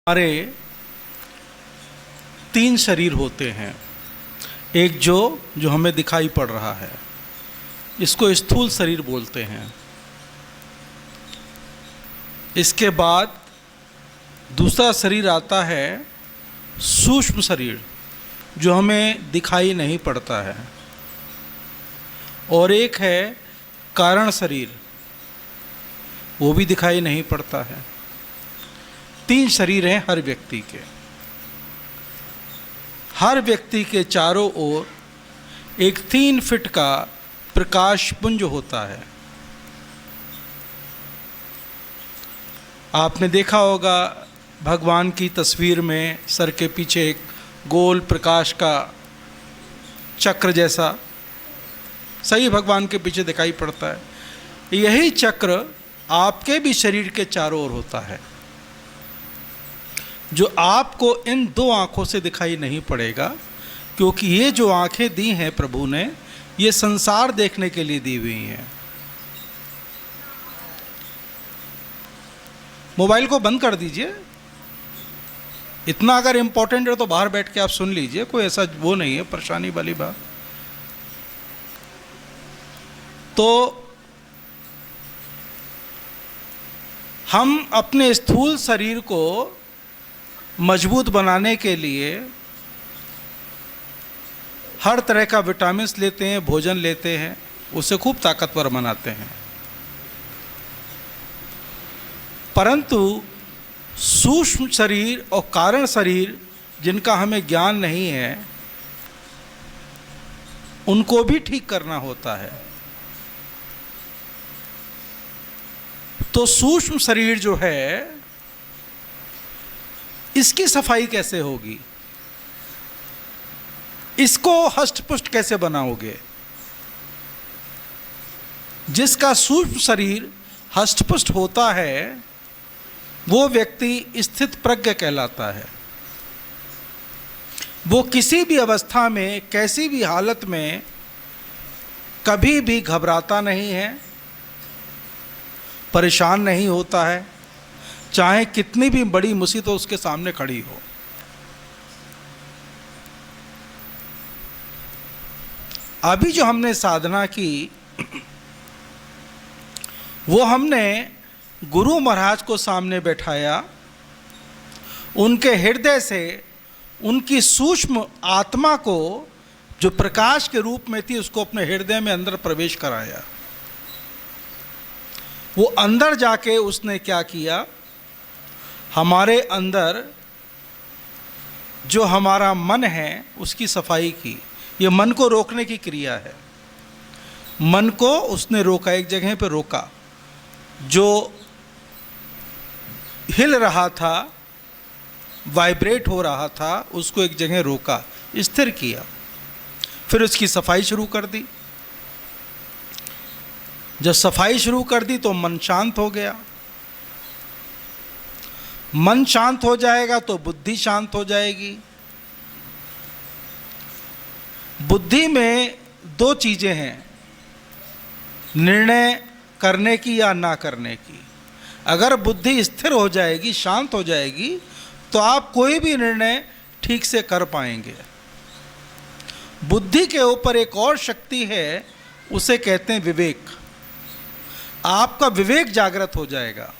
हमारे तीन शरीर होते हैं। एक जो हमें दिखाई पड़ रहा है, इसको स्थूल शरीर बोलते हैं। इसके बाद दूसरा शरीर आता है सूक्ष्म शरीर, जो हमें दिखाई नहीं पड़ता है। और एक है कारण शरीर, वो भी दिखाई नहीं पड़ता है। तीन शरीर हैं हर व्यक्ति के। हर व्यक्ति के चारों ओर एक 3 फीट का प्रकाश पुंज होता है। आपने देखा होगा भगवान की तस्वीर में सर के पीछे एक गोल प्रकाश का चक्र जैसा सही भगवान के पीछे दिखाई पड़ता है। यही चक्र आपके भी शरीर के चारों ओर होता है, जो आपको इन 2 आँखों से दिखाई नहीं पड़ेगा, क्योंकि ये जो आँखें दी हैं प्रभु ने, ये संसार देखने के लिए दी हुई हैं। मोबाइल को बंद कर दीजिए। इतना अगर इम्पोर्टेंट है तो बाहर बैठ के आप सुन लीजिए, कोई ऐसा वो नहीं है परेशानी वाली बात। तो हम अपने स्थूल शरीर को मजबूत बनाने के लिए हर तरह का विटामिन लेते हैं, भोजन लेते हैं, उसे खूब ताकतवर बनाते हैं। परंतु सूक्ष्म शरीर और कारण शरीर जिनका हमें ज्ञान नहीं है, उनको भी ठीक करना होता है। तो सूक्ष्म शरीर जो है, इसकी सफाई कैसे होगी? इसको हष्ट-पुष्ट कैसे बनाओगे? जिसका सूक्ष्म शरीर हष्ट-पुष्ट होता है, वो व्यक्ति स्थित प्रज्ञ कहलाता है। वो किसी भी अवस्था में, कैसी भी हालत में कभी भी घबराता नहीं है, परेशान नहीं होता है, चाहे कितनी भी बड़ी मुसीबत उसके सामने खड़ी हो। अभी जो हमने साधना की, वो हमने गुरु महाराज को सामने बैठाया, उनके हृदय से उनकी सूक्ष्म आत्मा को, जो प्रकाश के रूप में थी, उसको अपने हृदय में अंदर प्रवेश कराया। वो अंदर जाके उसने क्या किया, हमारे अंदर जो हमारा मन है उसकी सफाई की। ये मन को रोकने की क्रिया है। मन को उसने रोका, एक जगह पे रोका। जो हिल रहा था, वाइब्रेट हो रहा था, उसको एक जगह रोका, स्थिर किया। फिर उसकी सफाई शुरू कर दी। जब सफाई शुरू कर दी तो मन शांत हो गया। मन शांत हो जाएगा तो बुद्धि शांत हो जाएगी। बुद्धि में 2 चीज़ें हैं, निर्णय करने की या ना करने की। अगर बुद्धि स्थिर हो जाएगी, शांत हो जाएगी, तो आप कोई भी निर्णय ठीक से कर पाएंगे। बुद्धि के ऊपर एक और शक्ति है, उसे कहते हैं विवेक। आपका विवेक जागृत हो जाएगा।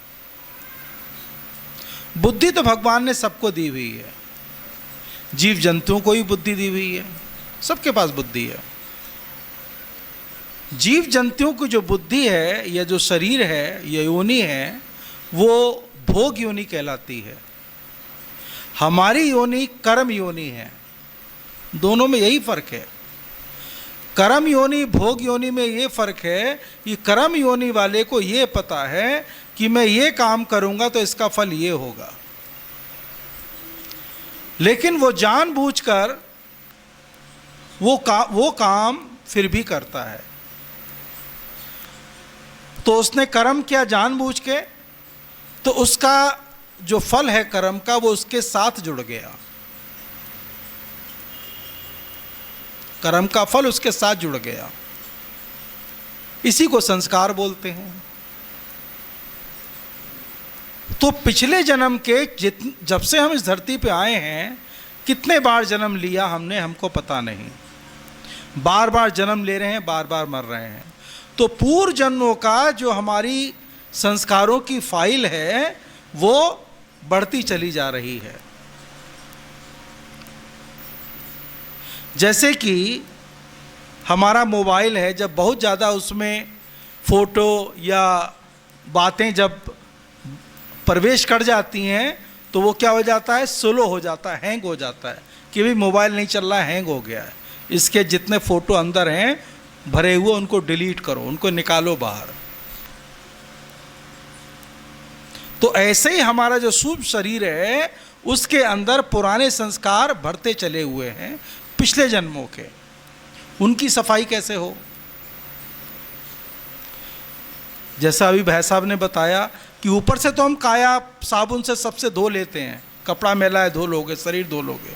बुद्धि तो भगवान ने सबको दी हुई है, जीव जंतुओं को भी बुद्धि दी हुई है, सबके पास बुद्धि है। जीव जंतुओं की जो बुद्धि है, या जो शरीर है, या योनि है, वो भोग योनि कहलाती है। हमारी योनि कर्म योनि है। दोनों में यही फर्क है। कर्म योनि भोग योनि में ये फर्क है कि कर्म योनि वाले को ये पता है कि मैं ये काम करूंगा तो इसका फल ये होगा, लेकिन वो जानबूझकर वो काम फिर भी करता है। तो उसने कर्म किया जानबूझ के, तो उसका जो फल है कर्म का, वो उसके साथ जुड़ गया। कर्म का फल उसके साथ जुड़ गया। इसी को संस्कार बोलते हैं। तो पिछले जन्म के जब से हम इस धरती पे आए हैं, कितने बार जन्म लिया हमने, हमको पता नहीं। बार बार जन्म ले रहे हैं, बार बार मर रहे हैं। तो पूर्व जन्मों का जो हमारी संस्कारों की फाइल है वो बढ़ती चली जा रही है। जैसे कि हमारा मोबाइल है, जब बहुत ज़्यादा उसमें फ़ोटो या बातें जब प्रवेश कर जाती हैं तो वो क्या हो जाता है, स्लो हो जाता है, हैंग हो जाता है कि भाई मोबाइल नहीं चल रहा है, हैंग हो गया है, इसके जितने फ़ोटो अंदर हैं भरे हुए उनको डिलीट करो, उनको निकालो बाहर। तो ऐसे ही हमारा जो सूक्ष्म शरीर है उसके अंदर पुराने संस्कार भरते चले हुए हैं पिछले जन्मों के। उनकी सफाई कैसे हो? जैसा अभी भाई साहब ने बताया कि ऊपर से तो हम काया साबुन से सबसे धो लेते हैं, कपड़ा मैला है धो लोगे, शरीर धो लोगे,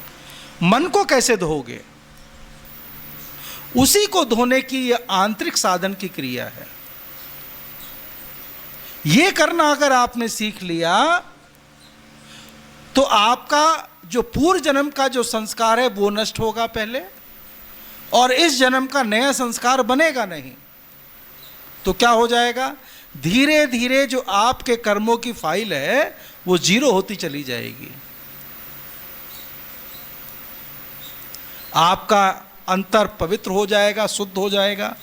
मन को कैसे धोगे? उसी को धोने की ये आंतरिक साधन की क्रिया है। ये करना अगर आपने सीख लिया तो आपका जो पूर्व जन्म का जो संस्कार है वो नष्ट होगा पहले, और इस जन्म का नया संस्कार बनेगा नहीं। तो क्या हो जाएगा, धीरे धीरे जो आपके कर्मों की फाइल है वो जीरो होती चली जाएगी। आपका अंतर पवित्र हो जाएगा, शुद्ध हो जाएगा,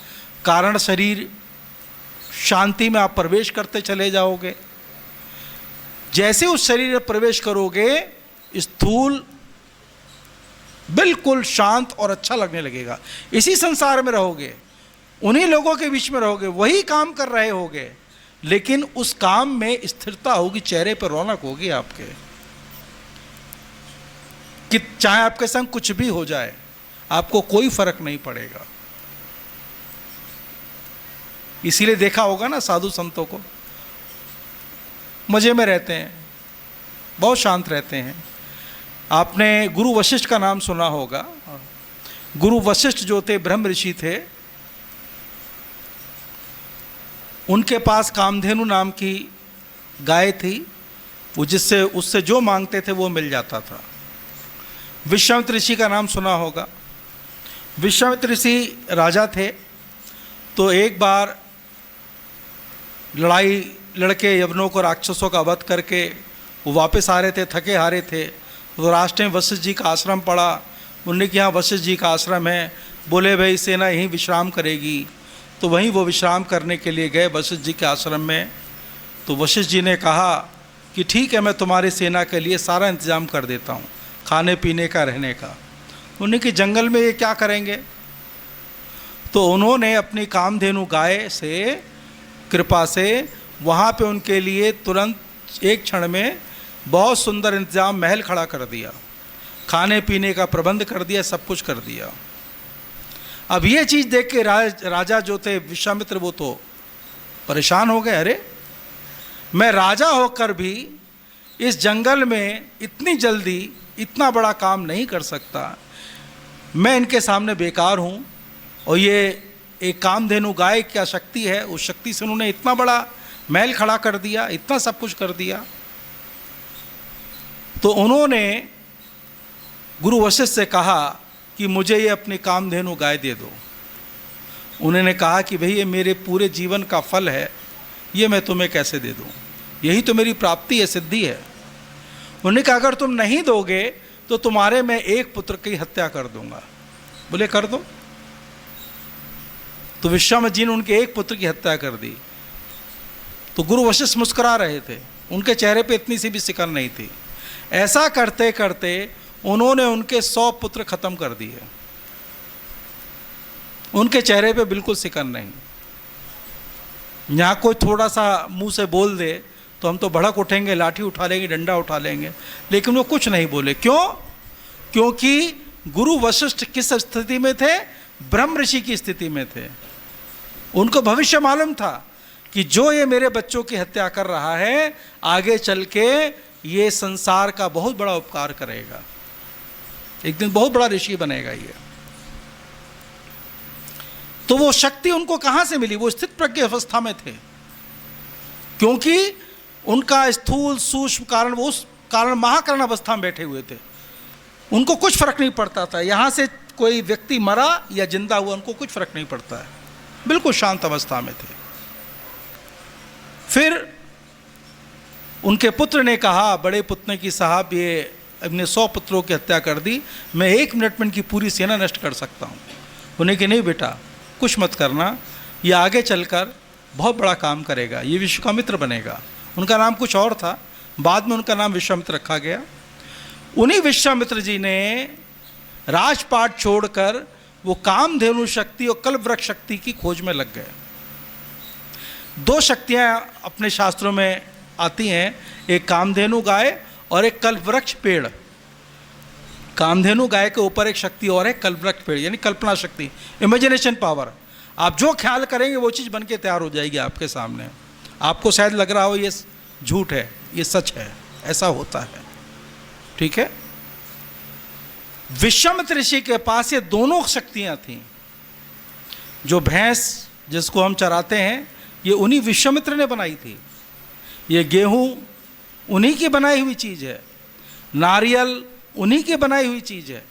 कारण शरीर शांति में आप प्रवेश करते चले जाओगे। जैसे उस शरीर में प्रवेश करोगे स्थूल बिल्कुल शांत और अच्छा लगने लगेगा। इसी संसार में रहोगे, उन्हीं लोगों के बीच में रहोगे, वही काम कर रहे होगे, लेकिन उस काम में स्थिरता होगी, चेहरे पर रौनक होगी आपके, कि चाहे आपके संग कुछ भी हो जाए आपको कोई फर्क नहीं पड़ेगा। इसीलिए देखा होगा ना, साधु संतों को मजे में रहते हैं, बहुत शांत रहते हैं। आपने गुरु वशिष्ठ का नाम सुना होगा। गुरु वशिष्ठ जो थे ब्रह्म ऋषि थे, उनके पास कामधेनु नाम की गाय थी, वो जिससे उससे जो मांगते थे वो मिल जाता था। विश्वामित्र ऋषि का नाम सुना होगा। विश्वामित्र ऋषि राजा थे, तो एक बार लड़ाई लड़के यवनों को राक्षसों का वध करके वो वापस आ रहे थे, थके हारे थे। तो रास्ते में वशिष्ठ जी का आश्रम पड़ा। उन्होंने कि यहाँ वशिष्ठ जी का आश्रम है। बोले भाई सेना यहीं विश्राम करेगी। तो वहीं वो विश्राम करने के लिए गए वशिष्ठ जी के आश्रम में। तो वशिष्ठ जी ने कहा कि ठीक है, मैं तुम्हारी सेना के लिए सारा इंतजाम कर देता हूँ, खाने पीने का, रहने का। उन्होंने कि जंगल में ये क्या करेंगे? तो उन्होंने अपनी कामधेनु गाय से कृपा से वहाँ पे उनके लिए तुरंत एक क्षण में बहुत सुंदर इंतजाम, महल खड़ा कर दिया, खाने पीने का प्रबंध कर दिया, सब कुछ कर दिया। अब ये चीज़ देख के राजा जो थे विश्वामित्र, वो तो परेशान हो गए। अरे मैं राजा होकर भी इस जंगल में इतनी जल्दी इतना बड़ा काम नहीं कर सकता, मैं इनके सामने बेकार हूँ। और ये एक कामधेनु गाय क्या शक्ति है, उस शक्ति से उन्होंने इतना बड़ा महल खड़ा कर दिया, इतना सब कुछ कर दिया। तो उन्होंने गुरु वशिष्ठ से कहा कि मुझे ये अपनी कामधेनु गाय दे दो। उन्होंने कहा कि भाई ये मेरे पूरे जीवन का फल है, ये मैं तुम्हें कैसे दे दूँ, यही तो मेरी प्राप्ति है, सिद्धि है। उन्होंने कहा अगर तुम नहीं दोगे तो तुम्हारे मैं एक पुत्र की हत्या कर दूंगा। बोले कर दो। तो विश्वामित्र जी ने उनके एक पुत्र की हत्या कर दी। तो गुरु वशिष्ठ मुस्कुरा रहे थे, उनके चेहरे पे इतनी सी भी सिकन नहीं थी। ऐसा करते करते उन्होंने उनके 100 पुत्र खत्म कर दिए। उनके चेहरे पे बिल्कुल सिकन नहीं। यहाँ कोई थोड़ा सा मुंह से बोल दे तो हम तो भड़क उठेंगे, लाठी उठा लेंगे, डंडा उठा लेंगे, लेकिन वो कुछ नहीं बोले। क्यों? क्योंकि गुरु वशिष्ठ किस स्थिति में थे? ब्रह्म ऋषि की स्थिति में थे। उनको भविष्य मालूम था कि जो ये मेरे बच्चों की हत्या कर रहा है आगे चल के ये संसार का बहुत बड़ा उपकार करेगा, एक दिन बहुत बड़ा ऋषि बनेगा ये। तो वो शक्ति उनको कहां से मिली? वो स्थित प्रज्ञ अवस्था में थे, क्योंकि उनका स्थूल सूक्ष्म कारण, वो उस कारण महाकरण अवस्था में बैठे हुए थे, उनको कुछ फर्क नहीं पड़ता था यहाँ से कोई व्यक्ति मरा या जिंदा हुआ, उनको कुछ फर्क नहीं पड़ता है, बिल्कुल शांत अवस्था में थे। फिर उनके पुत्र ने कहा, बड़े पुत्र ने, कि साहब ये अपने 100 पुत्रों की हत्या कर दी, मैं 1 मिनट में इनकी पूरी सेना नष्ट कर सकता हूँ। उन्हें कि नहीं बेटा, कुछ मत करना, ये आगे चलकर बहुत बड़ा काम करेगा, ये विश्वामित्र बनेगा। उनका नाम कुछ और था, बाद में उनका नाम विश्वामित्र रखा गया। उन्हीं विश्वामित्र जी ने राजपाट छोड़कर वो कामधेनु शक्ति और कल्पवृक्ष शक्ति की खोज में लग गए। 2 शक्तियाँ अपने शास्त्रों में आती हैं, एक कामधेनु गाय और एक कल्पवृक्ष पेड़। कामधेनु गाय के ऊपर एक शक्ति और है कल्पवृक्ष पेड़, यानी कल्पना शक्ति, इमेजिनेशन पावर। आप जो ख्याल करेंगे वो चीज़ बन के तैयार हो जाएगी आपके सामने। आपको शायद लग रहा हो ये झूठ है, ये सच है, ऐसा होता है, ठीक है। विश्वामित्र ऋषि के पास ये दोनों शक्तियाँ थीं। जो भैंस जिसको हम चराते हैं, ये उन्हीं विश्वामित्र ने बनाई थी। ये गेहूँ उन्हीं की बनाई हुई चीज़ है, नारियल उन्हीं की बनाई हुई चीज़ है।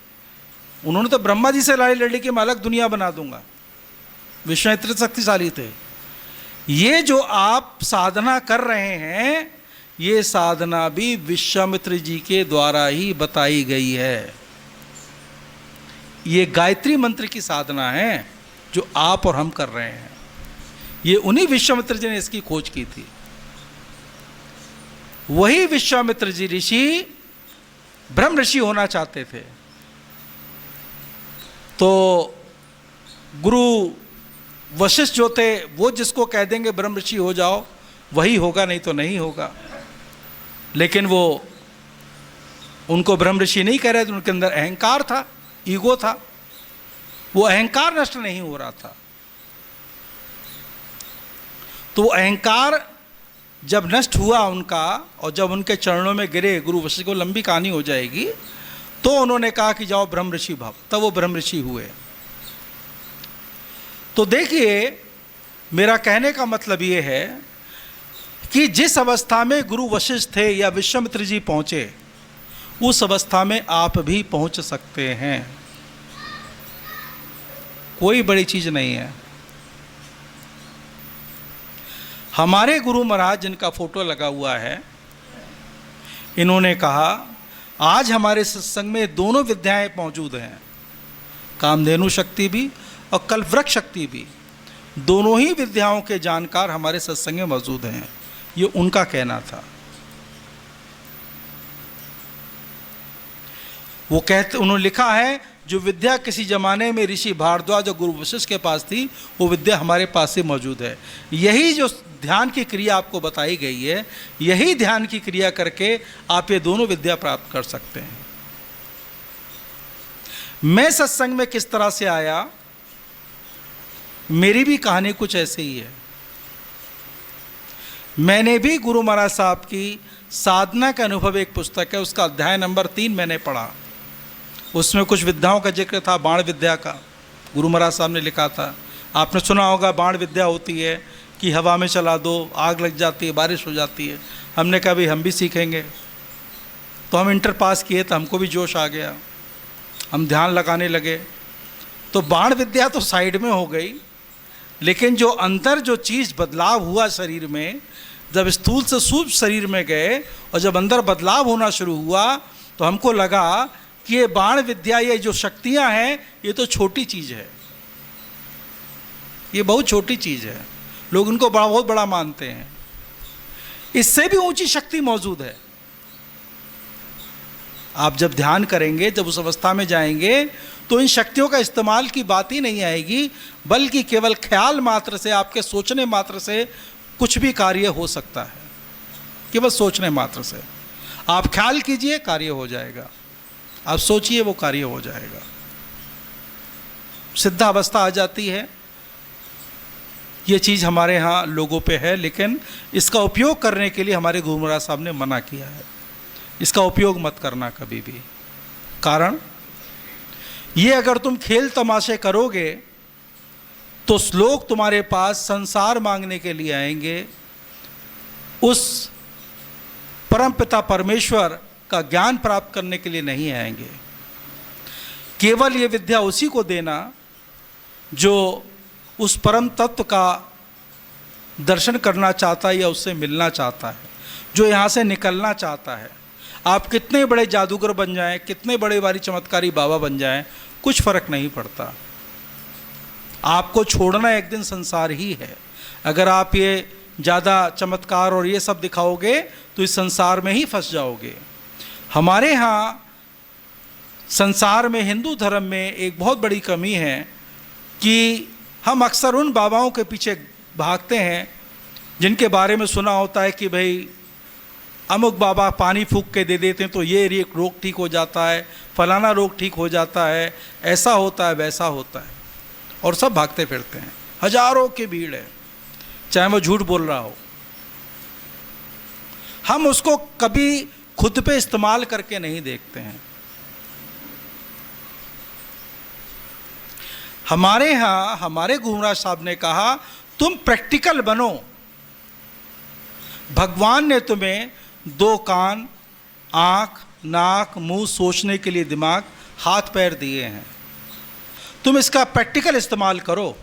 उन्होंने तो ब्रह्मा जी से लड़ाई लड़ी कि मैं अलग दुनिया बना दूंगा। विश्वामित्र शक्तिशाली थे। ये जो आप साधना कर रहे हैं, ये साधना भी विश्वामित्र जी के द्वारा ही बताई गई है। ये गायत्री मंत्र की साधना है जो आप और हम कर रहे हैं। ये उन्हीं विश्वामित्र जी ने इसकी खोज की थी। वही विश्वामित्र जी ऋषि ब्रह्म ऋषि होना चाहते थे, तो गुरु वशिष्ठ जो थे वो जिसको कह देंगे ब्रह्म ऋषि हो जाओ, वही होगा, नहीं तो नहीं होगा। लेकिन वो उनको ब्रह्म ऋषि नहीं कह रहे थे, उनके अंदर अहंकार था, ईगो था, वो अहंकार नष्ट नहीं हो रहा था। तो वो अहंकार जब नष्ट हुआ उनका, और जब उनके चरणों में गिरे गुरु वशिष्ठ को, लंबी कहानी हो जाएगी, तो उन्होंने कहा कि जाओ ब्रह्म ऋषि भव, तब वो ब्रह्म ऋषि हुए। तो देखिए, मेरा कहने का मतलब ये है कि जिस अवस्था में गुरु वशिष्ठ थे या विश्वामित्र जी पहुंचे, उस अवस्था में आप भी पहुंच सकते हैं। कोई बड़ी चीज नहीं है। हमारे गुरु महाराज जिनका फोटो लगा हुआ है, इन्होंने कहा आज हमारे सत्संग में दोनों विद्याएं मौजूद हैं, कामधेनु शक्ति भी और कल्पवृक्ष शक्ति भी। दोनों ही विद्याओं के जानकार हमारे सत्संग में मौजूद हैं। ये उनका कहना था। वो कहते, उन्होंने लिखा है, जो विद्या किसी जमाने में ऋषि भारद्वाज और गुरु वशिष्ठ के पास थी, वो विद्या हमारे पास ही मौजूद है। यही जो ध्यान की क्रिया आपको बताई गई है, यही ध्यान की क्रिया करके आप ये दोनों विद्या प्राप्त कर सकते हैं। मैं सत्संग में किस तरह से आया, मेरी भी कहानी कुछ ऐसे ही है। मैंने भी गुरु महाराज साहब की साधना का अनुभव एक पुस्तक है, उसका अध्याय नंबर 3 मैंने पढ़ा। उसमें कुछ विद्याओं का जिक्र था, बाण विद्या का गुरु महाराज साहब ने लिखा था। आपने सुना होगा, बाण विद्या होती है कि हवा में चला दो, आग लग जाती है, बारिश हो जाती है। हमने कहा भाई हम भी सीखेंगे। तो हम इंटर पास किए, तो हमको भी जोश आ गया, हम ध्यान लगाने लगे। तो बाण विद्या तो साइड में हो गई, लेकिन जो अंदर जो चीज़ बदलाव हुआ शरीर में, जब स्थूल से सूक्ष्म शरीर में गए और जब अंदर बदलाव होना शुरू हुआ, तो हमको लगा कि ये बाण विद्या, ये जो शक्तियां हैं, ये तो छोटी चीज़ है, ये बहुत छोटी चीज़ है। लोग इनको बहुत बड़ा मानते हैं। इससे भी ऊंची शक्ति मौजूद है। आप जब ध्यान करेंगे, जब उस अवस्था में जाएंगे, तो इन शक्तियों का इस्तेमाल की बात ही नहीं आएगी, बल्कि केवल ख्याल मात्र से, आपके सोचने मात्र से कुछ भी कार्य हो सकता है। केवल सोचने मात्र से आप ख्याल कीजिए, कार्य हो जाएगा। आप सोचिए, वो कार्य हो जाएगा। सिद्धावस्था आ जाती है। ये चीज़ हमारे यहाँ लोगों पे है, लेकिन इसका उपयोग करने के लिए हमारे गुरु महाराज साहब ने मना किया है। इसका उपयोग मत करना कभी भी। कारण ये, अगर तुम खेल तमाशे करोगे तो लोग तुम्हारे पास संसार मांगने के लिए आएंगे। उस परम पिता परमेश्वर का ज्ञान प्राप्त करने के लिए नहीं आएंगे। केवल ये विद्या उसी को देना जो उस परम तत्व का दर्शन करना चाहता है या उससे मिलना चाहता है, जो यहाँ से निकलना चाहता है। आप कितने बड़े जादूगर बन जाएं, कितने बड़े बारी चमत्कारी बाबा बन जाएं, कुछ फर्क नहीं पड़ता। आपको छोड़ना एक दिन संसार ही है। अगर आप ये ज़्यादा चमत्कार और ये सब दिखाओगे तो इस संसार में ही फंस जाओगे। हमारे यहाँ संसार में, हिंदू धर्म में एक बहुत बड़ी कमी है कि हम अक्सर उन बाबाओं के पीछे भागते हैं जिनके बारे में सुना होता है कि भाई अमुक बाबा पानी फूंक के दे देते हैं तो ये रोग ठीक हो जाता है, फलाना रोग ठीक हो जाता है, ऐसा होता है, वैसा होता है, और सब भागते फिरते हैं। हजारों की भीड़ है, चाहे वो झूठ बोल रहा हो। हम उसको कभी खुद पे इस्तेमाल करके नहीं देखते हैं। हमारे यहाँ हमारे गुरु महाराज साहब ने कहा, तुम प्रैक्टिकल बनो। भगवान ने तुम्हें 2 कान, आँख, नाक, मुंह, सोचने के लिए दिमाग, हाथ पैर दिए हैं। तुम इसका प्रैक्टिकल इस्तेमाल करो।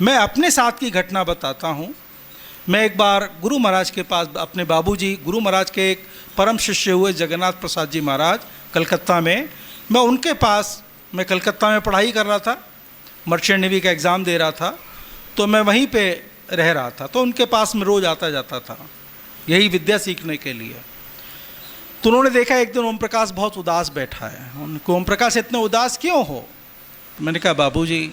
मैं अपने साथ की घटना बताता हूँ। मैं एक बार गुरु महाराज के पास, अपने बाबूजी गुरु महाराज के एक परम शिष्य हुए जगन्नाथ प्रसाद जी महाराज कलकत्ता में, मैं उनके पास, मैं कलकत्ता में पढ़ाई कर रहा था, मर्चेंट नेवी का एग्ज़ाम दे रहा था, तो मैं वहीं पे रह रहा था। तो उनके पास में रोज़ आता जाता था यही विद्या सीखने के लिए। तो उन्होंने देखा एक दिन ओम प्रकाश बहुत उदास बैठा है। उनको, ओम प्रकाश इतने उदास क्यों हो? तो मैंने कहा, बाबूजी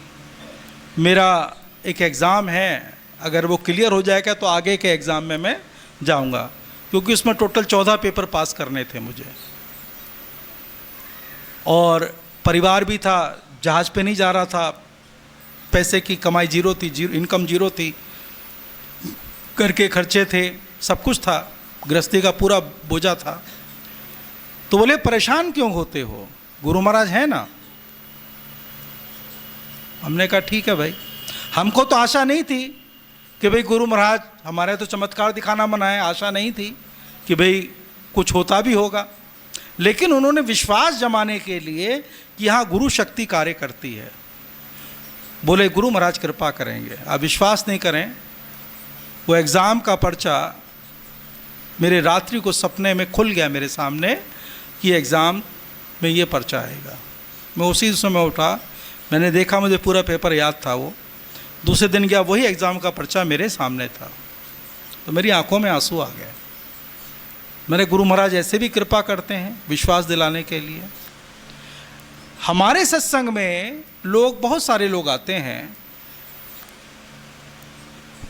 मेरा एक एग्ज़ाम है, अगर वो क्लियर हो जाएगा तो आगे के एग्ज़ाम में मैं जाऊंगा, क्योंकि उसमें टोटल 14 पेपर पास करने थे मुझे, और परिवार भी था, जहाज़ पे नहीं जा रहा था, पैसे की कमाई जीरो थी, इनकम जीरो थी, घर के खर्चे थे, सब कुछ था, गृहस्थी का पूरा बोझा था। तो बोले, परेशान क्यों होते हो, गुरु महाराज है ना। हमने कहा ठीक है भाई। हमको तो आशा नहीं थी कि भाई गुरु महाराज, हमारे तो चमत्कार दिखाना मना है, आशा नहीं थी कि भाई कुछ होता भी होगा, लेकिन उन्होंने विश्वास जमाने के लिए कि हाँ गुरु शक्ति कार्य करती है, बोले गुरु महाराज कृपा करेंगे। आप विश्वास नहीं करें, वो एग्ज़ाम का पर्चा मेरे रात्रि को सपने में खुल गया मेरे सामने कि एग्ज़ाम में ये पर्चा आएगा। मैं उसी समय उठा, मैंने देखा, मुझे पूरा पेपर याद था। वो दूसरे दिन गया, वही एग्ज़ाम का पर्चा मेरे सामने था, तो मेरी आंखों में आंसू आ गए। मेरे गुरु महाराज ऐसे भी कृपा करते हैं विश्वास दिलाने के लिए। हमारे सत्संग में लोग, बहुत सारे लोग आते हैं।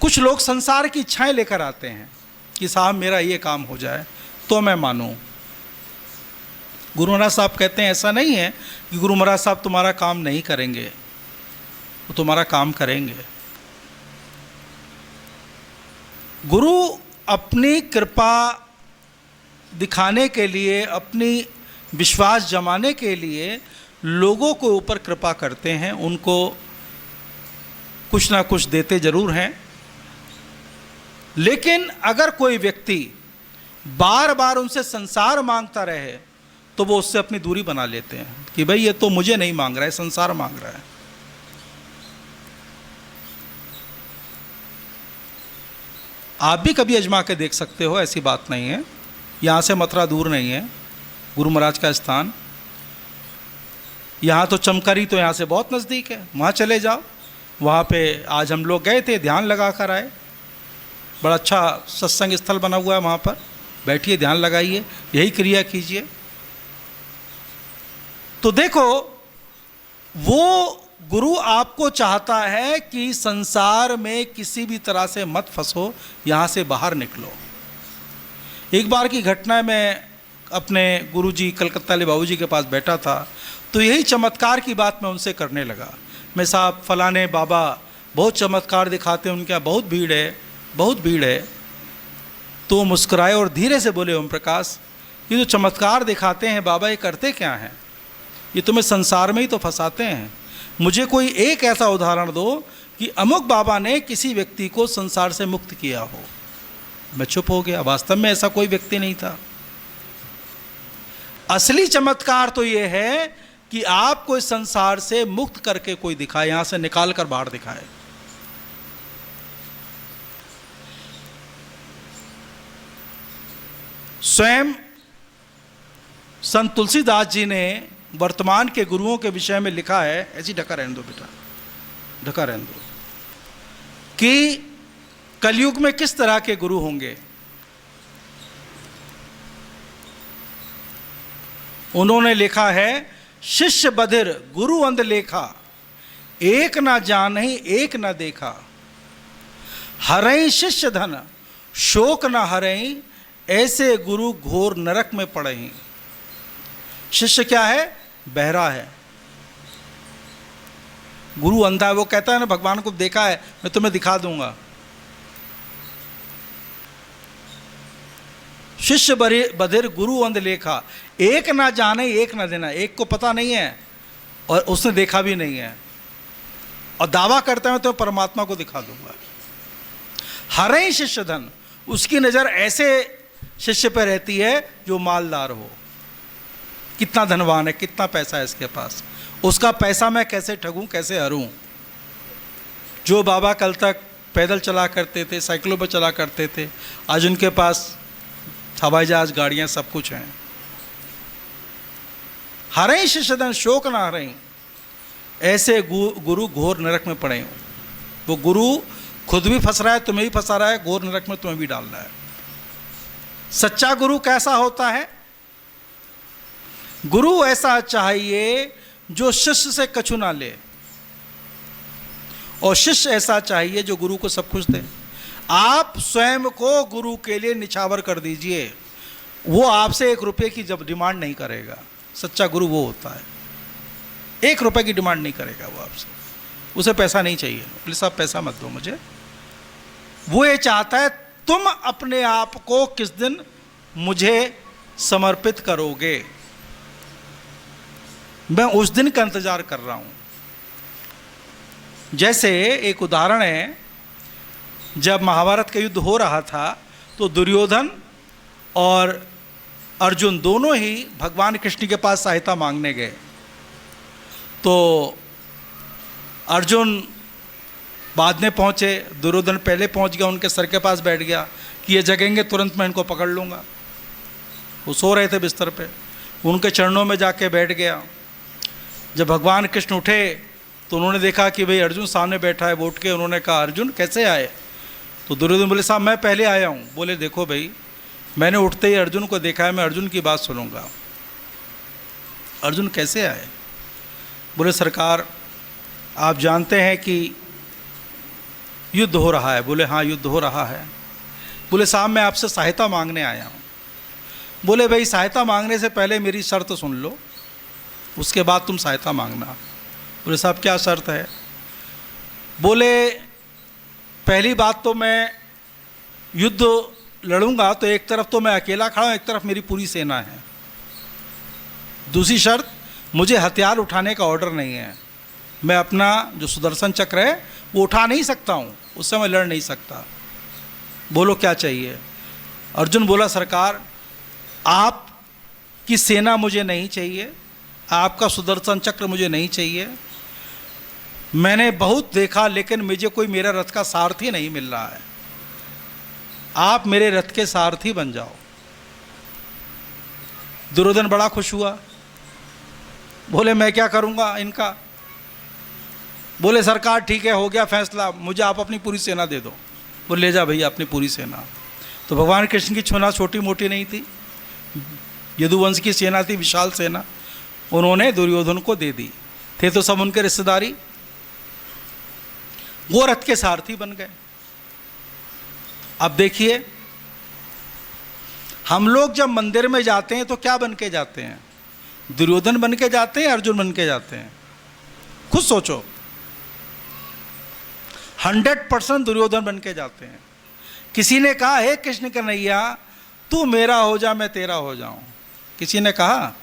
कुछ लोग संसार की इच्छाएं लेकर आते हैं कि साहब मेरा ये काम हो जाए तो मैं मानूं। गुरु महाराज साहब कहते हैं ऐसा नहीं है कि गुरु महाराज साहब तुम्हारा काम नहीं करेंगे, वो तुम्हारा काम करेंगे। गुरु अपनी कृपा दिखाने के लिए, अपनी विश्वास जमाने के लिए लोगों को ऊपर कृपा करते हैं, उनको कुछ ना कुछ देते जरूर हैं। लेकिन अगर कोई व्यक्ति बार बार उनसे संसार मांगता रहे तो वो उससे अपनी दूरी बना लेते हैं कि भाई ये तो मुझे नहीं मांग रहा है, संसार मांग रहा है। आप भी कभी आजमा के देख सकते हो, ऐसी बात नहीं है। यहाँ से मथुरा दूर नहीं है, गुरु महाराज का स्थान। यहाँ तो चमकरी तो यहाँ से बहुत नज़दीक है, वहाँ चले जाओ। वहाँ पे आज हम लोग गए थे, ध्यान लगा कर आए। बड़ा अच्छा सत्संग स्थल बना हुआ है, वहाँ पर बैठिए, ध्यान लगाइए, यही क्रिया कीजिए। तो देखो, वो गुरु आपको चाहता है कि संसार में किसी भी तरह से मत फंसो, यहाँ से बाहर निकलो। एक बार की घटना है, मैं अपने गुरुजी कलकत्ता वाले बाबूजी के पास बैठा था, तो यही चमत्कार की बात मैं उनसे करने लगा। मैं साहब फलाने बाबा बहुत चमत्कार दिखाते हैं, उनके यहाँ बहुत भीड़ है, बहुत भीड़ है। तो वो मुस्कुराए और धीरे से बोले, ओम प्रकाश ये जो चमत्कार दिखाते हैं बाबा, ये करते क्या हैं? ये तुम्हें संसार में ही तो फंसाते हैं। मुझे कोई एक ऐसा उदाहरण दो कि अमुक बाबा ने किसी व्यक्ति को संसार से मुक्त किया हो। मैं चुप हो गया। वास्तव में ऐसा कोई व्यक्ति नहीं था। असली चमत्कार तो यह है कि आपको इस संसार से मुक्त करके कोई दिखाए, यहां से निकाल कर बाहर दिखाए। स्वयं संत तुलसीदास जी ने वर्तमान के गुरुओं के विषय में लिखा है, ऐसी ढका रहने दो बेटा, ढका रहने दो, कि कलयुग में किस तरह के गुरु होंगे। उन्होंने लिखा है, शिष्य बधिर गुरु अंध लेखा, एक ना जानहि एक ना देखा, हरई शिष्य धन शोक न हरई, ऐसे गुरु घोर नरक में पड़े। शिष्य क्या है? बहरा है। गुरु अंधा है। वो कहता है ना, भगवान को देखा है, मैं तुम्हें दिखा दूंगा। शिष्य बधिर गुरु अंध लेखा, एक ना जाने एक ना देना। एक को पता नहीं है और उसने देखा भी नहीं है, और दावा करता है तो परमात्मा को दिखा दूंगा। हरे शिष्य धन, उसकी नजर ऐसे शिष्य पे रहती है जो मालदार हो। कितना धनवान है, कितना पैसा है इसके पास, उसका पैसा मैं कैसे ठगूं, कैसे हरूं। जो बाबा कल तक पैदल चला करते थे, साइकिलों पर चला करते थे, आज उनके पास हवाई जहाज, गाड़ियां, सब कुछ हैं। हरे शिष्य धन शोक ना हरे, ऐसे गुरु घोर नरक में पड़े हो। वो गुरु खुद भी फंस रहा है, तुम्हें भी फंसा रहा है, घोर नरक में तुम्हें भी डाल रहा है। सच्चा गुरु कैसा होता है? गुरु ऐसा चाहिए जो शिष्य से कछु ना ले, और शिष्य ऐसा चाहिए जो गुरु को सब कुछ दे। आप स्वयं को गुरु के लिए निछावर कर दीजिए, वो आपसे 1 रुपये की जब डिमांड नहीं करेगा। सच्चा गुरु वो होता है, 1 रुपये की डिमांड नहीं करेगा वो आपसे। उसे पैसा नहीं चाहिए, प्लीज साहब पैसा मत दो मुझे। वो ये चाहता है तुम अपने आप को किस दिन मुझे समर्पित करोगे, मैं उस दिन का इंतजार कर रहा हूं। जैसे एक उदाहरण है, जब महाभारत का युद्ध हो रहा था तो दुर्योधन और अर्जुन दोनों ही भगवान कृष्ण के पास सहायता मांगने गए। तो अर्जुन बाद में पहुंचे, दुर्योधन पहले पहुंच गया, उनके सर के पास बैठ गया कि ये जगेंगे तुरंत मैं इनको पकड़ लूँगा। वो सो रहे थे बिस्तर पे, उनके चरणों में जाके बैठ गया। जब भगवान कृष्ण उठे तो उन्होंने देखा कि भाई अर्जुन सामने बैठा है। वो उठ के उन्होंने कहा, अर्जुन कैसे आए? तो दुर्योधन बोले, साहब मैं पहले आया हूँ। बोले, देखो भाई, मैंने उठते ही अर्जुन को देखा है, मैं अर्जुन की बात सुनूंगा। अर्जुन कैसे आए? बोले, सरकार आप जानते हैं कि युद्ध हो रहा है। बोले, हाँ युद्ध हो रहा है। बोले, साहब मैं आपसे सहायता मांगने आया हूँ। बोले, भाई सहायता मांगने से पहले मेरी शर्त सुन लो, उसके बाद तुम सहायता मांगना। बोले, साहब क्या शर्त है? बोले, पहली बात तो मैं युद्ध लड़ूंगा तो एक तरफ तो मैं अकेला खड़ा हूँ, एक तरफ मेरी पूरी सेना है। दूसरी शर्त, मुझे हथियार उठाने का ऑर्डर नहीं है। मैं अपना जो सुदर्शन चक्र है वो उठा नहीं सकता हूँ, उससे मैं लड़ नहीं सकता। बोलो क्या चाहिए? अर्जुन बोला, सरकार आपकी सेना मुझे नहीं चाहिए, आपका सुदर्शन चक्र मुझे नहीं चाहिए। मैंने बहुत देखा लेकिन मुझे कोई मेरा रथ का सारथी नहीं मिल रहा है, आप मेरे रथ के सारथी बन जाओ। दुर्योधन बड़ा खुश हुआ। बोले, मैं क्या करूंगा इनका? बोले, सरकार ठीक है, हो गया फैसला, मुझे आप अपनी पूरी सेना दे दो। बोले, ले जा भैया अपनी पूरी सेना। तो भगवान कृष्ण की सेना छोटी मोटी नहीं थी, यदुवंश की सेना थी, विशाल सेना। उन्होंने दुर्योधन को दे दी। थे तो सब उनके रिश्तेदारी। वो रथ के सारथी बन गए। अब देखिए, हम लोग जब मंदिर में जाते हैं तो क्या बन के जाते हैं? दुर्योधन बन के जाते हैं, अर्जुन बन के जाते हैं? खुद सोचो। 100% दुर्योधन बन के जाते हैं। किसी ने कहा, हे कृष्ण कन्हैया तू मेरा हो जा मैं तेरा हो जाऊं। किसी ने कहा,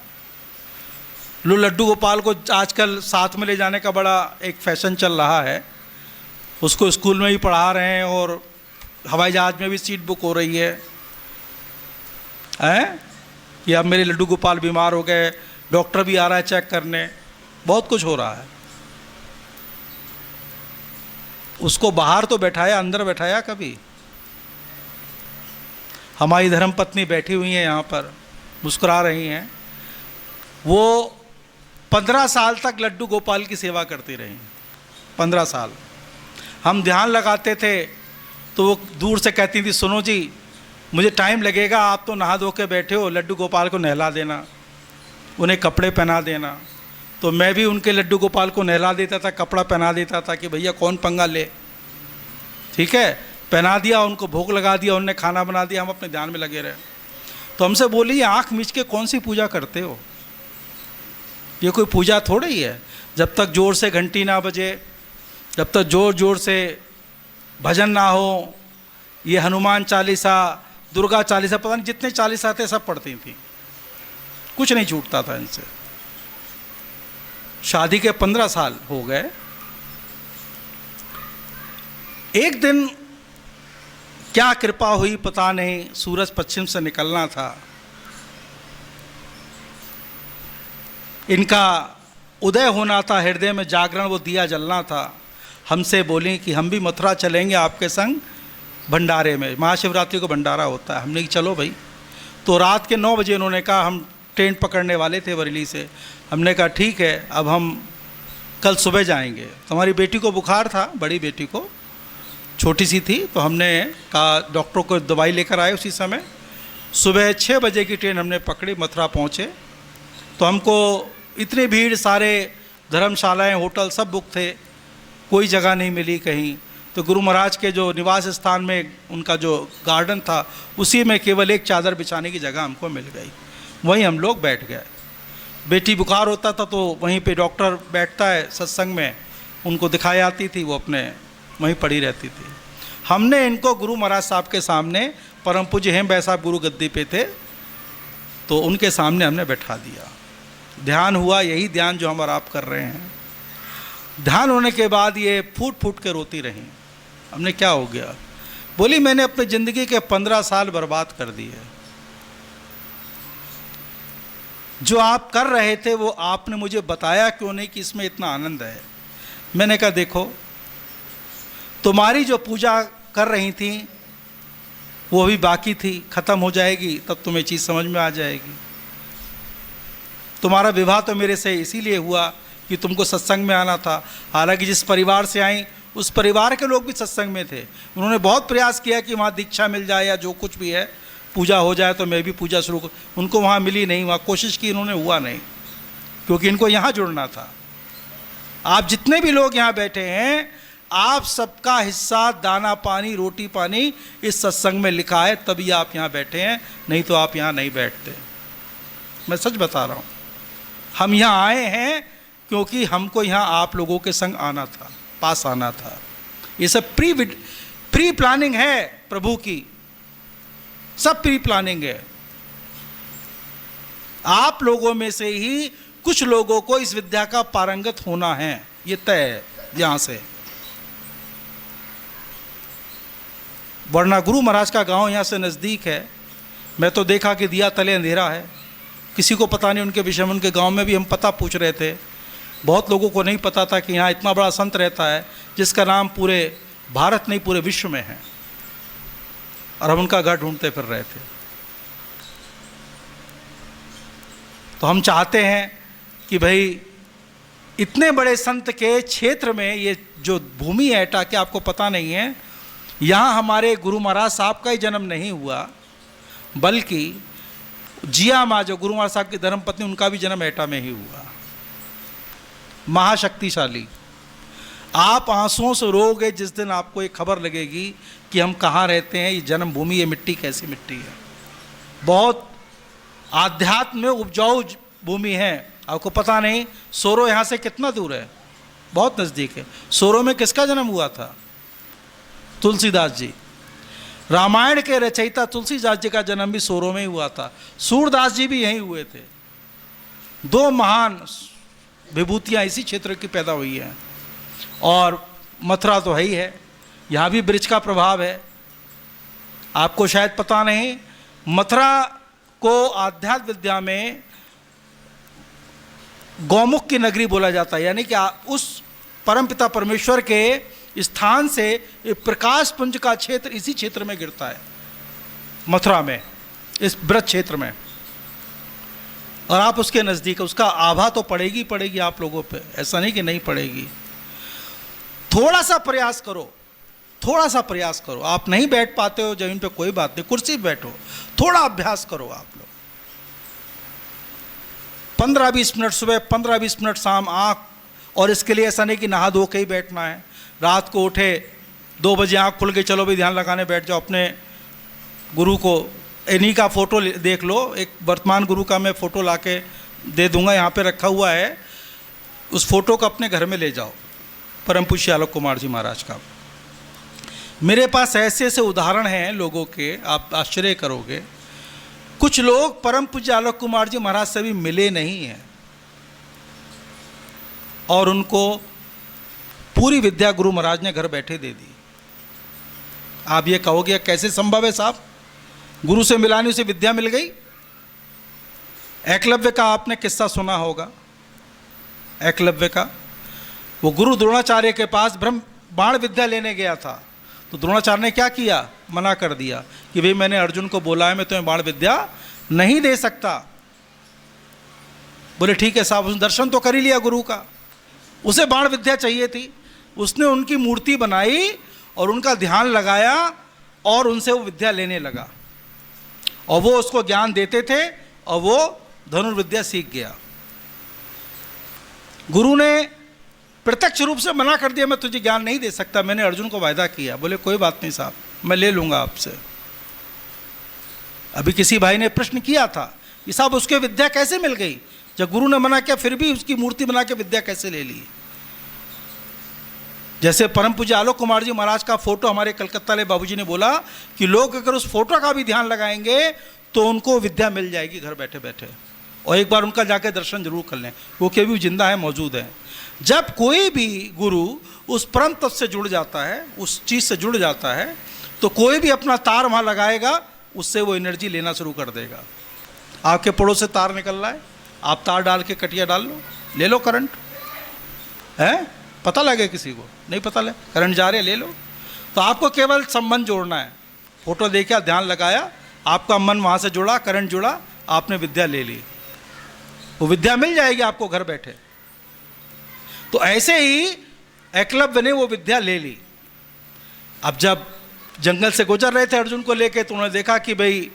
लो लड्डू गोपाल को आजकल साथ में ले जाने का बड़ा एक फैशन चल रहा है, उसको स्कूल में ही पढ़ा रहे हैं और हवाई जहाज़ में भी सीट बुक हो रही है कि अब मेरे लड्डू गोपाल बीमार हो गए, डॉक्टर भी आ रहा है चेक करने, बहुत कुछ हो रहा है। उसको बाहर तो बैठाया, अंदर बैठाया कभी? हमारी धर्मपत्नी बैठी हुई हैं यहाँ पर, मुस्कुरा रही हैं। वो 15 साल तक लड्डू गोपाल की सेवा करती रही, 15 साल। हम ध्यान लगाते थे तो वो दूर से कहती थी, सुनो जी मुझे टाइम लगेगा, आप तो नहा धो के बैठे हो, लड्डू गोपाल को नहला देना, उन्हें कपड़े पहना देना। तो मैं भी उनके लड्डू गोपाल को नहला देता था, कपड़ा पहना देता था कि भैया कौन पंगा ले। ठीक है, पहना दिया, उनको भोग लगा दिया, उन्होंने खाना बना दिया, हम अपने ध्यान में लगे रहे। तो हमसे बोली, आँख मीच के कौन सी पूजा करते हो? ये कोई पूजा थोड़ी ही है। जब तक ज़ोर से घंटी ना बजे, जब तक ज़ोर ज़ोर से भजन ना हो, ये हनुमान चालीसा, दुर्गा चालीसा, पता नहीं जितने चालीसा थे सब पढ़ती थी, कुछ नहीं छूटता था इनसे। शादी के 15 साल हो गए। एक दिन क्या कृपा हुई पता नहीं, सूरज पश्चिम से निकलना था, इनका उदय होना था, हृदय में जागरण, वो दिया जलना था। हमसे बोली कि हम भी मथुरा चलेंगे आपके संग भंडारे में, महाशिवरात्रि को भंडारा होता है। हमने कि चलो भाई। तो रात के 9 बजे उन्होंने कहा, हम ट्रेन पकड़ने वाले थे बरेली से। हमने कहा ठीक है, अब हम कल सुबह जाएंगे। तुम्हारी बेटी को बुखार था, बड़ी बेटी को, छोटी सी थी, तो हमने कहा डॉक्टर को दवाई लेकर आए उसी समय। सुबह 6 बजे की ट्रेन हमने पकड़ी, मथुरा पहुँचे। तो हमको इतनी भीड़, सारे धर्मशालाएं, होटल सब बुक थे, कोई जगह नहीं मिली कहीं। तो गुरु महाराज के जो निवास स्थान में उनका जो गार्डन था, उसी में केवल एक चादर बिछाने की जगह हमको मिल गई, वहीं हम लोग बैठ गए। बेटी बुखार होता था तो वहीं पे डॉक्टर बैठता है सत्संग में, उनको दिखाई आती थी, वो अपने वहीं पड़ी रहती थी। हमने इनको गुरु महाराज साहब के सामने, परम पूज्य हेम भाई साहब गुरु गद्दी पे थे, तो उनके सामने हमने बैठा दिया। ध्यान हुआ, यही ध्यान जो हम और आप कर रहे हैं। ध्यान होने के बाद ये फूट फूट के रोती रहीं। हमने क्या हो गया? बोली मैंने अपनी ज़िंदगी के 15 साल बर्बाद कर दिए। जो आप कर रहे थे वो आपने मुझे बताया क्यों नहीं कि इसमें इतना आनंद है। मैंने कहा देखो, तुम्हारी जो पूजा कर रही थी वो अभी बाकी थी, ख़त्म हो जाएगी तब तुम्हें चीज़ समझ में आ जाएगी। तुम्हारा विवाह तो मेरे से इसीलिए हुआ कि तुमको सत्संग में आना था। हालांकि जिस परिवार से आई उस परिवार के लोग भी सत्संग में थे, उन्होंने बहुत प्रयास किया कि वहाँ दीक्षा मिल जाए या जो कुछ भी है पूजा हो जाए तो मैं भी पूजा शुरू कर। उनको वहाँ मिली नहीं, वहाँ कोशिश की उन्होंने, हुआ नहीं, क्योंकि इनको यहाँ जुड़ना था। आप जितने भी लोग यहाँ बैठे हैं, आप सबका हिस्सा, दाना पानी, रोटी पानी इस सत्संग में लिखा है, तभी आप यहाँ बैठे हैं, नहीं तो आप यहाँ नहीं बैठते। मैं सच बता रहा हूँ। हम यहाँ आए हैं क्योंकि हमको यहाँ आप लोगों के संग आना था, पास आना था। ये सब प्री प्लानिंग है प्रभु की, सब प्री प्लानिंग है। आप लोगों में से ही कुछ लोगों को इस विद्या का पारंगत होना है, ये तय है यहाँ से। वरना गुरु महाराज का गांव यहाँ से नज़दीक है। मैं तो देखा कि दिया तले अंधेरा है, किसी को पता नहीं उनके विषय में। उनके गांव में भी हम पता पूछ रहे थे, बहुत लोगों को नहीं पता था कि यहाँ इतना बड़ा संत रहता है जिसका नाम पूरे भारत नहीं पूरे विश्व में है, और हम उनका घर ढूंढते फिर रहे थे। तो हम चाहते हैं कि भाई इतने बड़े संत के क्षेत्र में, ये जो भूमि है टाकि आपको पता नहीं है, यहाँ हमारे गुरु महाराज साहब का ही जन्म नहीं हुआ, बल्कि जिया माँ जो गुरु महाराज साहब की धर्मपत्नी, उनका भी जन्म एटा में ही हुआ। महाशक्तिशाली। आप आंसुओं से रोगे जिस दिन आपको ये खबर लगेगी कि हम कहाँ रहते हैं, ये जन्मभूमि, ये मिट्टी कैसी मिट्टी है। बहुत आध्यात्म में उपजाऊ भूमि है। आपको पता नहीं सोरो यहाँ से कितना दूर है, बहुत नज़दीक है। सोरो में किसका जन्म हुआ था? तुलसीदास जी। रामायण के रचयिता तुलसीदास जी का जन्म भी सोरो में ही हुआ था। सूरदास जी भी यहीं हुए थे। दो महान विभूतियाँ इसी क्षेत्र की पैदा हुई हैं। और मथुरा तो है ही है, यहाँ भी ब्रिज का प्रभाव है। आपको शायद पता नहीं, मथुरा को आध्यात्म विद्या में गौमुख की नगरी बोला जाता है, यानी कि उस परमपिता परमेश्वर के स्थान से प्रकाश पुंज का क्षेत्र इसी क्षेत्र में गिरता है, मथुरा में, इस ब्रज क्षेत्र में। और आप उसके नज़दीक, उसका आभा तो पड़ेगी पड़ेगी आप लोगों पे, ऐसा नहीं कि नहीं पड़ेगी। थोड़ा सा प्रयास करो, थोड़ा सा प्रयास करो। आप नहीं बैठ पाते हो जमीन पे, कोई बात नहीं, कुर्सी पे बैठो, थोड़ा अभ्यास करो आप लोग। 15-20 मिनट सुबह, 15-20 मिनट शाम आँख, और इसके लिए ऐसा नहीं कि नहा धो के ही बैठना है। रात को उठे 2 बजे आँख खुल के चलो भाई ध्यान लगाने बैठ जाओ। अपने गुरु को इन्हीं का फ़ोटो देख लो, एक वर्तमान गुरु का मैं फ़ोटो ला के दे दूँगा, यहाँ पे रखा हुआ है। उस फोटो को अपने घर में ले जाओ, परम पूज्य आलोक कुमार जी महाराज का। मेरे पास ऐसे ऐसे उदाहरण हैं लोगों के, आप आश्चर्य करोगे। कुछ लोग परम पूज्य आलोक कुमार जी महाराज से भी मिले नहीं हैं और उनको पूरी विद्या गुरु महाराज ने घर बैठे दे दी। आप ये कहोगे कैसे संभव है साहब, गुरु से मिलाने से विद्या मिल गई? एकलव्य का आपने किस्सा सुना होगा। एकलव्य का, वो गुरु द्रोणाचार्य के पास ब्रह्म बाण विद्या लेने गया था, तो द्रोणाचार्य ने क्या किया, मना कर दिया कि भाई मैंने अर्जुन को बोला है मैं तुम्हें बाण विद्या नहीं दे सकता। बोले ठीक है साहब, उसने दर्शन तो कर ही लिया गुरु का, उसे बाण विद्या चाहिए थी। उसने उनकी मूर्ति बनाई और उनका ध्यान लगाया और उनसे वो विद्या लेने लगा, और वो उसको ज्ञान देते थे और वो धनुर्विद्या सीख गया। गुरु ने प्रत्यक्ष रूप से मना कर दिया, मैं तुझे ज्ञान नहीं दे सकता, मैंने अर्जुन को वायदा किया। बोले कोई बात नहीं साहब, मैं ले लूँगा आपसे। अभी किसी भाई ने प्रश्न किया था कि साहब उसके विद्या कैसे मिल गई, जब गुरु ने मना किया फिर भी उसकी मूर्ति बना के विद्या कैसे ले ली। जैसे परम पूज्य आलोक कुमार जी महाराज का फोटो हमारे कलकत्ता वाले बाबूजी ने बोला कि लोग अगर उस फोटो का भी ध्यान लगाएंगे तो उनको विद्या मिल जाएगी घर बैठे बैठे। और एक बार उनका जाके दर्शन जरूर कर लें, वो कभी भी जिंदा है, मौजूद है। जब कोई भी गुरु उस परम तत्व से जुड़ जाता है, उस चीज़ से जुड़ जाता है, तो कोई भी अपना तार वहाँ लगाएगा, उससे वो एनर्जी लेना शुरू कर देगा। आपके पड़ोस से तार निकल रहा है, आप तार डाल के कटिया डाल लो, ले लो करंट, है पता लगे किसी को नहीं पता लगे, करंट जा रहे ले लो। तो आपको केवल संबंध जोड़ना है, फोटो देखा, ध्यान लगाया, आपका मन वहाँ से जुड़ा, करंट जुड़ा, आपने विद्या ले ली, वो विद्या मिल जाएगी आपको घर बैठे। तो ऐसे ही एकलव्य ने वो विद्या ले ली। अब जब जंगल से गुजर रहे थे अर्जुन को लेके, तो उन्होंने देखा कि भाई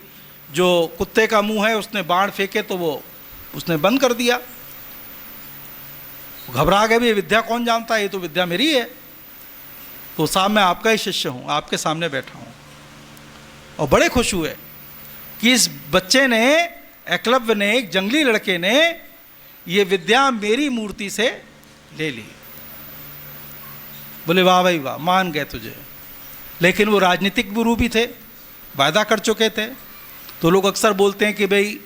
जो कुत्ते का मुंह है उसने बाण फेंके तो वो उसने बंद कर दिया। घबरा गए, भी विद्या कौन जानता है, ये तो विद्या मेरी है। तो साहब मैं आपका ही शिष्य हूँ, आपके सामने बैठा हूँ। और बड़े खुश हुए कि इस बच्चे ने, एकलव्य ने, एक जंगली लड़के ने ये विद्या मेरी मूर्ति से ले ली। बोले वाह भाई वाह, मान गए तुझे। लेकिन वो राजनीतिक गुरु भी थे, वायदा कर चुके थे। तो लोग अक्सर बोलते हैं कि भाई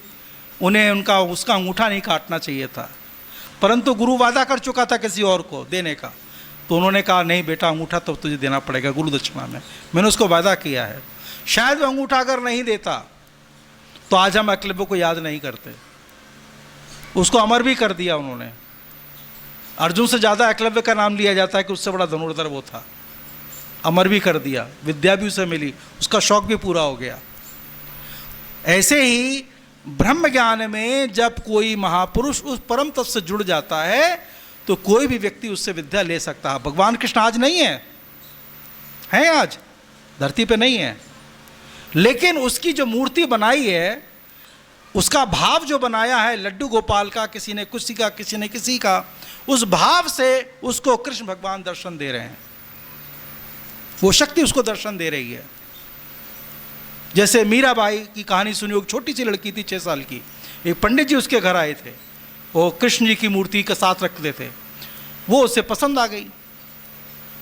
उन्हें उसका अंगूठा नहीं काटना चाहिए था, परंतु गुरु वादा कर चुका था किसी और को देने का, तो उन्होंने कहा नहीं बेटा, अंगूठा तो तुझे देना पड़ेगा गुरु दक्षिणा में, मैंने उसको वादा किया है। शायद वो अंगूठा अगर नहीं देता तो आज हम एकलव्य को याद नहीं करते। उसको अमर भी कर दिया उन्होंने। अर्जुन से ज़्यादा एकलव्य का नाम लिया जाता है कि उससे बड़ा धनुर्धर वो था। अमर भी कर दिया, विद्या भी उसे मिली, उसका शौक भी पूरा हो गया। ऐसे ही ब्रह्म ज्ञान में जब कोई महापुरुष उस परम तत्व से जुड़ जाता है तो कोई भी व्यक्ति उससे विद्या ले सकता है। भगवान कृष्ण आज नहीं है, हैं आज धरती पे नहीं है, लेकिन उसकी जो मूर्ति बनाई है, उसका भाव जो बनाया है, लड्डू गोपाल का, किसी ने किसी का, किसी ने किसी का, उस भाव से उसको कृष्ण भगवान दर्शन दे रहे हैं, वो शक्ति उसको दर्शन दे रही है। जैसे मीराबाई की कहानी सुनी, एक छोटी सी लड़की थी 6 साल की, एक पंडित जी उसके घर आए थे, वो कृष्ण जी की मूर्ति के साथ रखते थे, वो उसे पसंद आ गई।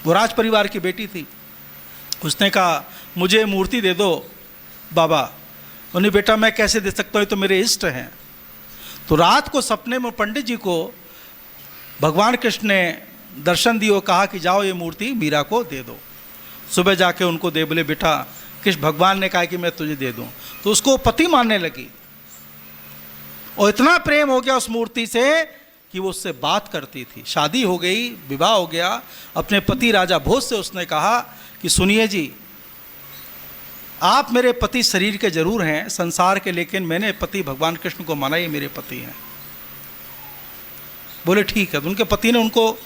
वो राज परिवार की बेटी थी। उसने कहा मुझे मूर्ति दे दो बाबा। उन्हें बेटा मैं कैसे दे सकता हूँ, तो मेरे इष्ट हैं। तो रात को सपने में पंडित जी को भगवान कृष्ण ने दर्शन दिए और कहा कि जाओ ये मूर्ति मीरा को दे दो। सुबह जाके उनको दे। बोले बेटा कृष्ण भगवान ने कहा कि मैं तुझे दे दूं, तो उसको पति मानने लगी और इतना प्रेम हो गया उस मूर्ति से कि वो उससे बात करती थी। शादी हो गई, विवाह हो गया। अपने पति राजा भोज से उसने कहा कि सुनिए जी, आप मेरे पति शरीर के जरूर हैं, संसार के, लेकिन मैंने पति भगवान कृष्ण को माना, ये मेरे पति हैं। बोले ठीक है। तो उनके पति ने उनको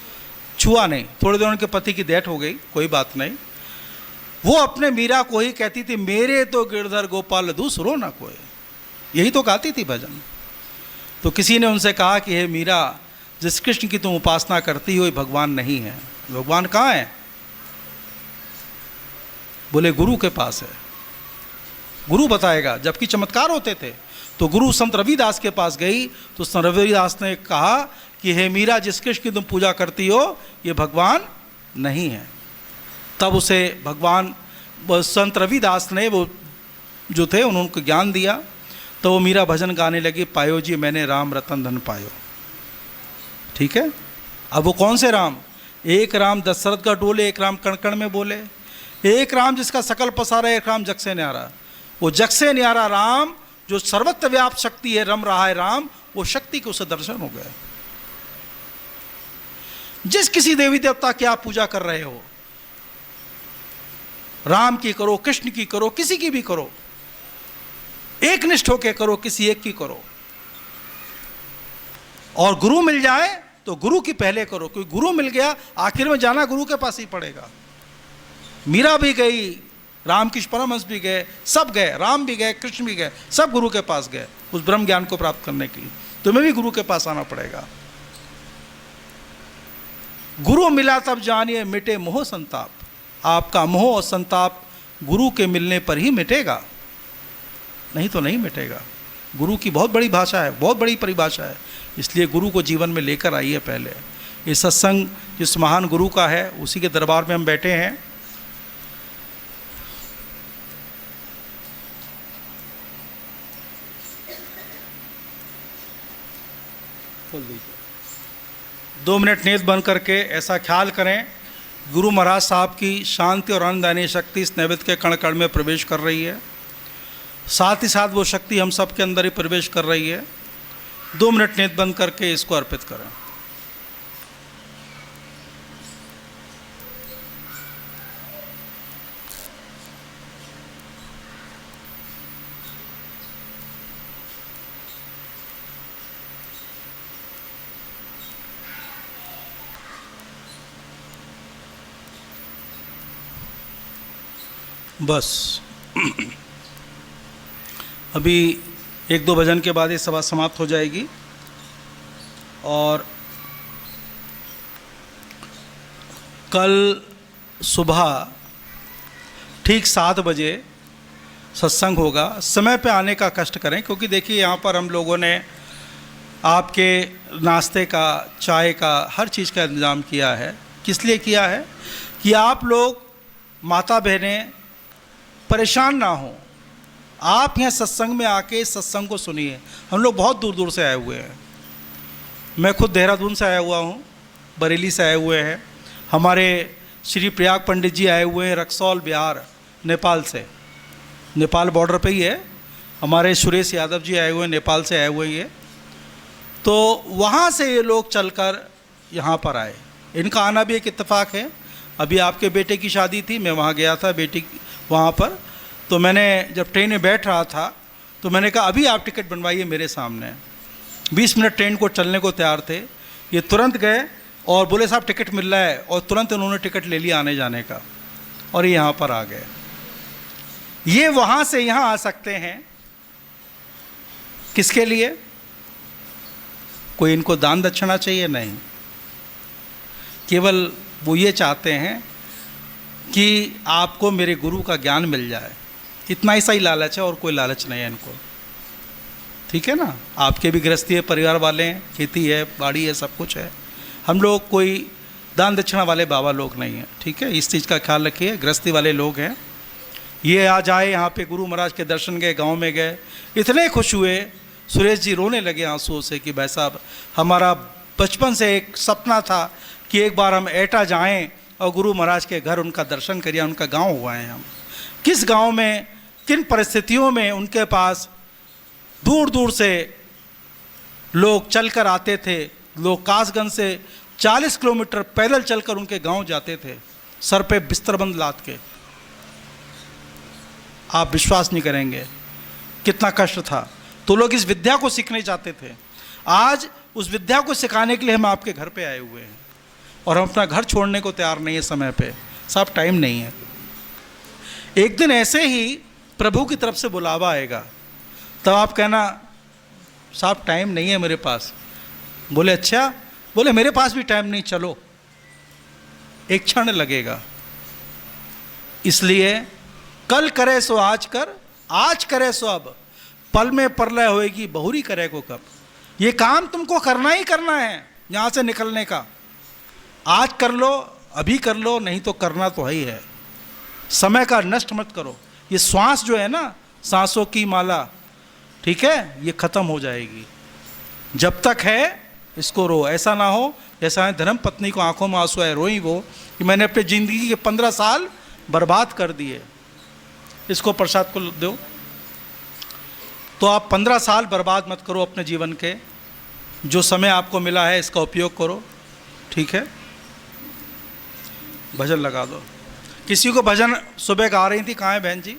छुआ नहीं। थोड़ी देर उनके पति की डेथ हो गई, कोई बात नहीं। वो अपने मीरा को ही कहती थी, मेरे तो गिरधर गोपाल दूसरो ना कोई, यही तो गाती थी भजन। तो किसी ने उनसे कहा कि हे मीरा, जिस कृष्ण की तुम उपासना करती हो ये भगवान नहीं है। भगवान कहाँ है? बोले गुरु के पास है, गुरु बताएगा। जबकि चमत्कार होते थे। तो गुरु संत रविदास के पास गई तो संत रविदास ने कहा कि हे मीरा, जिस कृष्ण की तुम पूजा करती हो ये भगवान नहीं है। तब उसे भगवान संत रविदास ने, वो जो थे, उन्होंने उनको ज्ञान दिया। तो वो मीरा भजन गाने लगी, पायो जी मैंने राम रतन धन पायो। ठीक है। अब वो कौन से राम? एक राम दशरथ का डोले, एक राम कण कण में बोले, एक राम जिसका सकल पसारा, एक राम जग से न्यारा। वो जग से न्यारा राम जो सर्वत्र व्याप्त शक्ति है, रम रहा है राम, वो शक्ति के उसे दर्शन हो गए। जिस किसी देवी देवता की आप पूजा कर रहे हो, राम की करो, कृष्ण की करो, किसी की भी करो, एक निष्ठ होकर करो, किसी एक की करो। और गुरु मिल जाए तो गुरु की पहले करो, क्योंकि गुरु मिल गया आखिर में जाना गुरु के पास ही पड़ेगा। मीरा भी गई, रामकृष्ण परमहंस भी गए, सब गए, राम भी गए, कृष्ण भी गए, सब गुरु के पास गए उस ब्रह्म ज्ञान को प्राप्त करने के लिए। तुम्हें भी गुरु के पास आना पड़ेगा। गुरु मिला तब जानिए मिटे मोह संताप। आपका मोह और संताप गुरु के मिलने पर ही मिटेगा, नहीं तो नहीं मिटेगा। गुरु की बहुत बड़ी भाषा है, बहुत बड़ी परिभाषा है। इसलिए गुरु को जीवन में लेकर आइए। पहले ये सत्संग जिस महान गुरु का है, उसी के दरबार में हम बैठे हैं। खोल दीजिए। 2 मिनट नेत्र बंद करके ऐसा ख्याल करें, गुरु महाराज साहब की शांति और आनंददायी शक्ति इस नैवेद्य के कण कण में प्रवेश कर रही है। साथ ही साथ वो शक्ति हम सब के अंदर ही प्रवेश कर रही है। 2 मिनट नेत्र बंद करके इसको अर्पित करें। बस अभी 1-2 भजन के बाद ये सभा समाप्त हो जाएगी और कल सुबह ठीक 7 बजे सत्संग होगा। समय पे आने का कष्ट करें, क्योंकि देखिए यहाँ पर हम लोगों ने आपके नाश्ते का, चाय का, हर चीज़ का इंतज़ाम किया है। किस लिए किया है? कि आप लोग माता बहनें परेशान ना हो। आप यहाँ सत्संग में आके सत्संग को सुनिए। हम लोग बहुत दूर दूर से आए हुए हैं। मैं खुद देहरादून से आया हुआ हूँ, बरेली से आए हुए हैं, हमारे श्री प्रयाग पंडित जी आए हुए हैं रक्सौल बिहार नेपाल से, नेपाल बॉर्डर पे ही है। हमारे सुरेश यादव जी आए हुए हैं, नेपाल से आए हुए हैं। तो वहाँ से ये लोग चलकर यहाँ पर आए। इनका आना भी एक इत्तेफाक है। अभी आपके बेटे की शादी थी, मैं वहाँ गया था बेटी वहाँ पर। तो मैंने जब ट्रेन में बैठ रहा था तो मैंने कहा अभी आप टिकट बनवाइए मेरे सामने। 20 मिनट ट्रेन को चलने को तैयार थे, ये तुरंत गए और बोले साहब टिकट मिल रहा है, और तुरंत उन्होंने टिकट ले लिया आने जाने का, और ये यहाँ पर आ गए। ये वहाँ से यहाँ आ सकते हैं किसके लिए? कोई इनको दान दक्षिणा चाहिए? नहीं, केवल वो ये चाहते हैं कि आपको मेरे गुरु का ज्ञान मिल जाए। इतना ही सही लालच है, और कोई लालच नहीं है इनको। ठीक है ना? आपके भी गृहस्थी है, परिवार वाले हैं, खेती है, बाड़ी है, सब कुछ है। हम लोग कोई दान दक्षिणा वाले बाबा लोग नहीं हैं। ठीक है, इस चीज़ का ख्याल रखिए। गृहस्थी वाले लोग हैं। ये आज आए यहाँ पे, गुरु महाराज के दर्शन गए, गांव में गए, इतने खुश हुए, सुरेश जी रोने लगे आंसुओं से कि भाई साहब हमारा बचपन से एक सपना था कि एक बार हम एटा जाएं और गुरु महाराज के घर उनका दर्शन करिए। उनका गांव हुआ है हम। किस गांव में किन परिस्थितियों में उनके पास दूर दूर से लोग चलकर आते थे। लोग कासगंज से 40 किलोमीटर पैदल चलकर उनके गांव जाते थे, सर पे बिस्तरबंद लाद के। आप विश्वास नहीं करेंगे कितना कष्ट था। तो लोग इस विद्या को सीखने चाहते थे। आज उस विद्या को सिखाने के लिए हम आपके घर पे आए हुए हैं और हम अपना घर छोड़ने को तैयार नहीं है समय पे। साहब टाइम नहीं है। एक दिन ऐसे ही प्रभु की तरफ से बुलावा आएगा, तब आप कहना साहब टाइम नहीं है मेरे पास। बोले अच्छा? बोले मेरे पास भी टाइम नहीं, चलो। एक क्षण लगेगा। इसलिए कल करे सो आज कर, आज करे सो अब, पल में परलय होएगी बहुरी करे को कब। ये काम तुमको करना ही करना है यहाँ से निकलने का। आज कर लो, अभी कर लो, नहीं तो करना तो है ही है। समय का नष्ट मत करो। ये श्वास जो है ना, सांसों की माला, ठीक है, ये खत्म हो जाएगी। जब तक है इसको रो। ऐसा ना हो जैसा धर्म पत्नी को आंखों में आंसू आए, रोई वो कि मैंने अपने ज़िंदगी के 15 साल बर्बाद कर दिए। इसको प्रसाद को दो। तो आप 15 साल बर्बाद मत करो अपने जीवन के। जो समय आपको मिला है इसका उपयोग करो, ठीक है। भजन लगा दो। किसी को भजन सुबह गा रही थी, कहाँ है बहन जी?